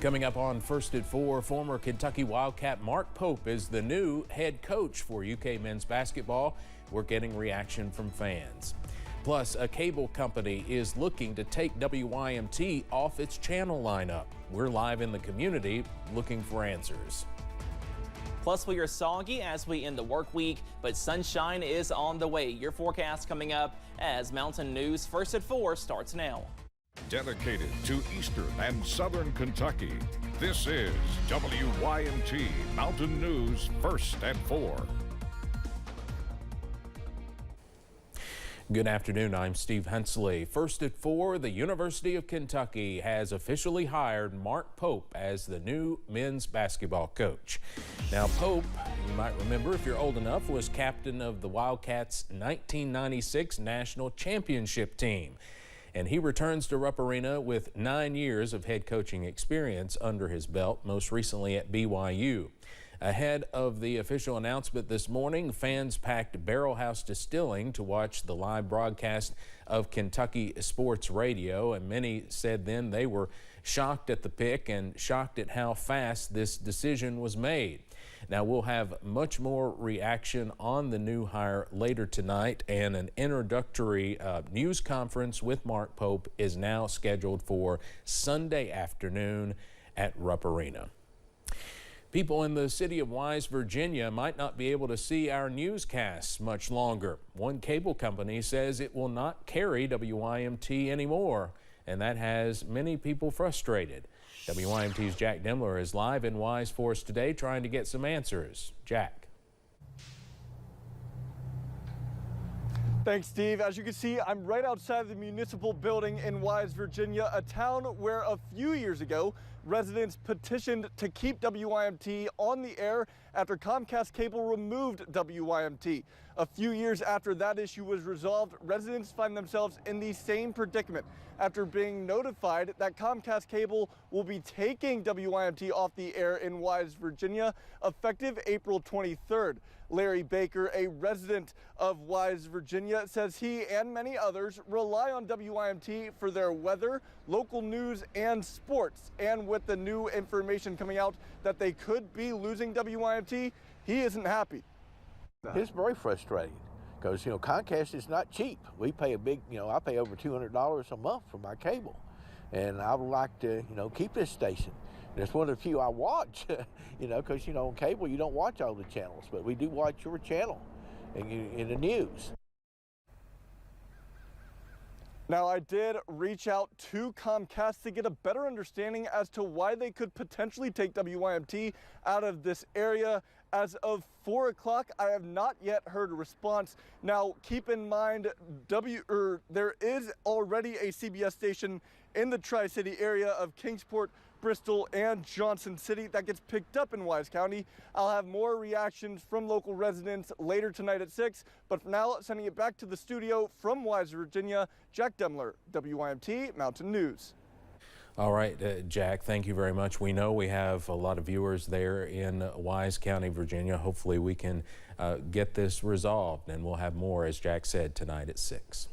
Coming up on First at 4, former Kentucky Wildcat Mark Pope is the new head coach for UK men's basketball. We're getting reaction from fans. Plus, a cable company is looking to take WYMT off its channel lineup. We're live in the community looking for answers. Plus, we are soggy as we end the work week, but sunshine is on the way. Your forecast coming up as Mountain News First at 4 starts now. Dedicated to Eastern and Southern Kentucky, this is WYMT Mountain News First at 4. Good afternoon, I'm Steve Hensley. First at 4, the University of Kentucky has officially hired Mark Pope as the new men's basketball coach. Now, Pope, you might remember if you're old enough, was captain of the Wildcats' 1996 national championship team. And he returns to Rupp Arena with 9 years of head coaching experience under his belt, most recently at BYU. Ahead of the official announcement this morning, fans packed Barrel House Distilling to watch the live broadcast of Kentucky Sports Radio, and many said then they were shocked at the pick and shocked at how fast this decision was made. Now, we'll have much more reaction on the new hire later tonight, and an introductory news conference with Mark Pope is now scheduled for Sunday afternoon at Rupp Arena. People in the city of Wise, Virginia might not be able to see our newscasts much longer. One cable company says it will not carry WYMT anymore, and that has many people frustrated. WYMT's Jack Demler is live in Wise for us today trying to get some answers. Jack. Thanks, Steve. As you can see, I'm right outside the municipal building in Wise, Virginia, a town where a few years ago, residents petitioned to keep WYMT on the air after Comcast Cable removed WYMT. A few years after that issue was resolved, residents find themselves in the same predicament after being notified that Comcast Cable will be taking WYMT off the air in Wise, Virginia, effective April 23rd. Larry Baker, a resident of Wise, Virginia, says he and many others rely on WYMT for their weather, local news, and sports. And with the new information coming out that they could be losing WYMT, he isn't happy. It's very frustrating because, Comcast is not cheap. We pay a big, I pay over $200 a month for my cable. And I would like to, keep this station. And it's one of the few I watch, because, on cable you don't watch all the channels, but we do watch your channel in the news. Now, I did reach out to Comcast to get a better understanding as to why they could potentially take WYMT out of this area. As of 4 o'clock, I have not yet heard a response. Now, keep in mind, there is already a CBS station in the Tri-City area of Kingsport, Bristol, and Johnson City that gets picked up in Wise County. I'll have more reactions from local residents later tonight at 6, but for now, sending it back to the studio from Wise, Virginia, Jack Demler, WYMT Mountain News. All right, Jack, thank you very much. We know we have a lot of viewers there in Wise County, Virginia. Hopefully we can get this resolved, and we'll have more, as Jack said, tonight at 6.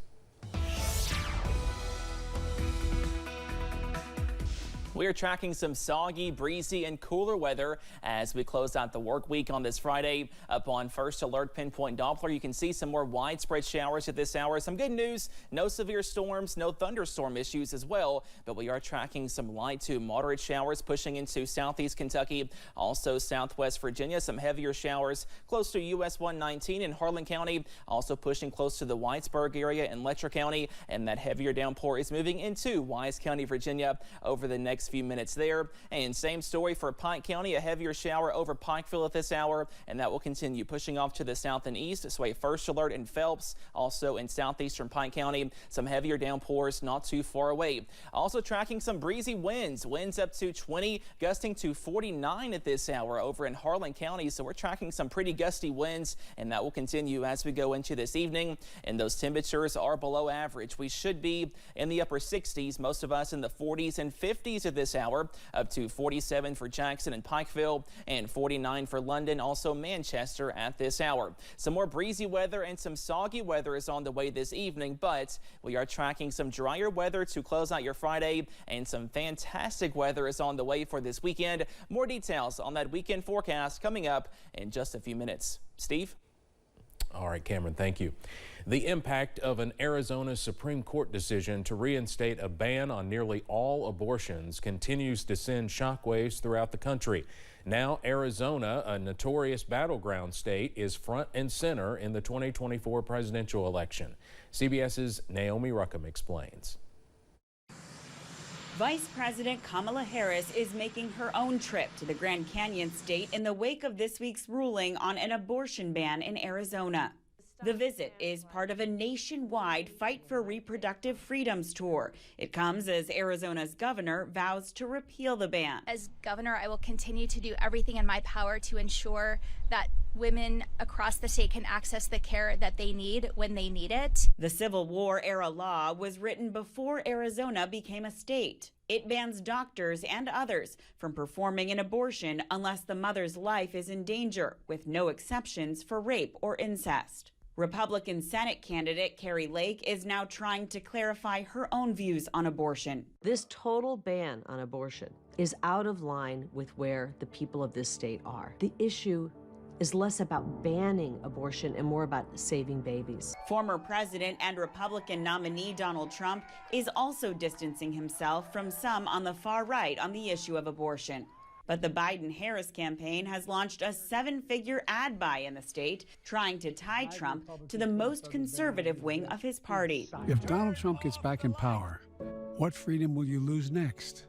We are tracking some soggy, breezy, and cooler weather as we close out the work week on this Friday. Up on First Alert Pinpoint Doppler, you can see some more widespread showers at this hour. Some good news, no severe storms, no thunderstorm issues as well, but we are tracking some light to moderate showers pushing into southeast Kentucky, also southwest Virginia. Some heavier showers close to US 119 in Harlan County, also pushing close to the Whitesburg area in Letcher County, and that heavier downpour is moving into Wise County, Virginia over the next few minutes there. And same story for Pike County, a heavier shower over Pikeville at this hour, and that will continue pushing off to the south and east. So a first alert in Phelps, also in southeastern Pike County, some heavier downpours not too far away. Also tracking some breezy winds up to 20, gusting to 49 at this hour over in Harlan County. So we're tracking some pretty gusty winds, and that will continue as we go into this evening. And those temperatures are below average. We should be in the upper 60s, most of us in the 40s and 50s at this hour, up to 47 for Jackson and Pikeville, and 49 for London, also Manchester at this hour. Some more breezy weather and some soggy weather is on the way this evening, but we are tracking some drier weather to close out your Friday, and some fantastic weather is on the way for this weekend. More details on that weekend forecast coming up in just a few minutes. Steve? All right, Cameron, thank you. The impact of an Arizona Supreme Court decision to reinstate a ban on nearly all abortions continues to send shockwaves throughout the country. Now, Arizona, a notorious battleground state, is front and center in the 2024 presidential election. CBS's Naomi Ruckham explains. Vice President Kamala Harris is making her own trip to the Grand Canyon state in the wake of this week's ruling on an abortion ban in Arizona. The visit is part of a nationwide Fight for Reproductive Freedoms tour. It comes as Arizona's governor vows to repeal the ban. As governor, I will continue to do everything in my power to ensure that women across the state can access the care that they need when they need it. The Civil War era law was written before Arizona became a state. It bans doctors and others from performing an abortion unless the mother's life is in danger, with no exceptions for rape or incest. Republican Senate candidate Carrie Lake is now trying to clarify her own views on abortion. This total ban on abortion is out of line with where the people of this state are. The issue is less about banning abortion and more about saving babies. Former president and Republican nominee Donald Trump is also distancing himself from some on the far right on the issue of abortion. But the Biden-Harris campaign has launched a 7-figure ad buy in the state, trying to tie Trump to the most conservative wing of his party. If Donald Trump gets back in power, what freedom will you lose next?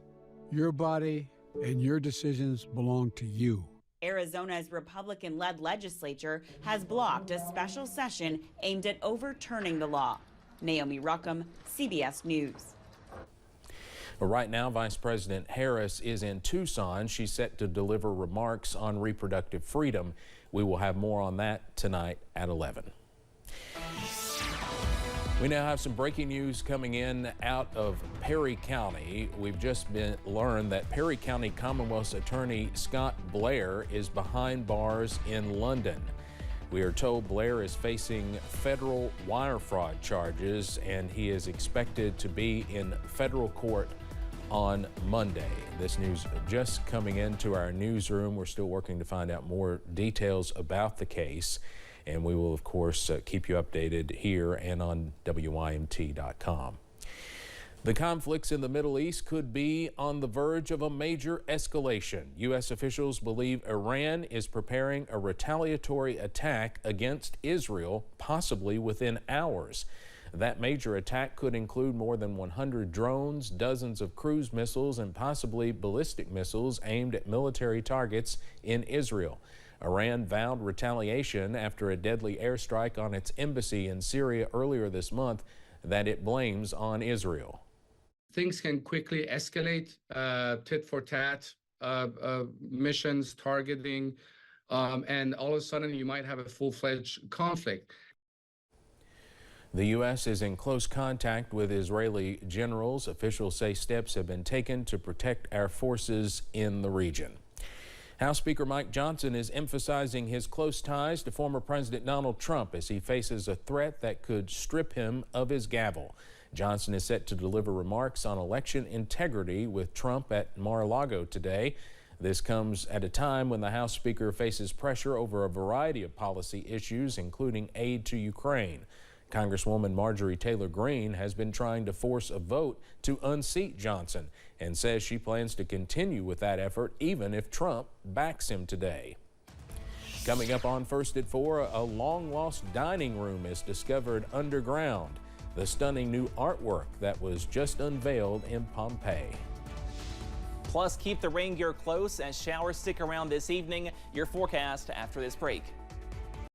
Your body and your decisions belong to you. Arizona's Republican-led legislature has blocked a special session aimed at overturning the law. Naomi Ruckham, CBS News. Right now, Vice President Harris is in Tucson. She's set to deliver remarks on reproductive freedom. We will have more on that tonight at 11. We now have some breaking news coming in out of Perry County. We've just learned that Perry County Commonwealth's Attorney Scott Blair is behind bars in London. We are told Blair is facing federal wire fraud charges, and he is expected to be in federal court on Monday. This news just coming into our newsroom. We're still working to find out more details about the case, and we will, of course, keep you updated here and on WYMT.com. The conflicts in the Middle East could be on the verge of a major escalation. U.S. officials believe Iran is preparing a retaliatory attack against Israel, possibly within hours. That major attack could include more than 100 drones, dozens of cruise missiles, and possibly ballistic missiles aimed at military targets in Israel. Iran vowed retaliation after a deadly airstrike on its embassy in Syria earlier this month that it blames on Israel. Things can quickly escalate, tit for tat, missions, targeting, and all of a sudden you might have a full-fledged conflict. The U.S. is in close contact with Israeli generals. Officials say steps have been taken to protect our forces in the region. House Speaker Mike Johnson is emphasizing his close ties to former President Donald Trump as he faces a threat that could strip him of his gavel. Johnson is set to deliver remarks on election integrity with Trump at Mar-a-Lago today. This comes at a time when the House Speaker faces pressure over a variety of policy issues, including aid to Ukraine. Congresswoman Marjorie Taylor Greene has been trying to force a vote to unseat Johnson and says she plans to continue with that effort even if Trump backs him today. Coming up on First at 4, a long-lost dining room is discovered underground. The stunning new artwork that was just unveiled in Pompeii. Plus, keep the rain gear close as showers stick around this evening. Your forecast after this break.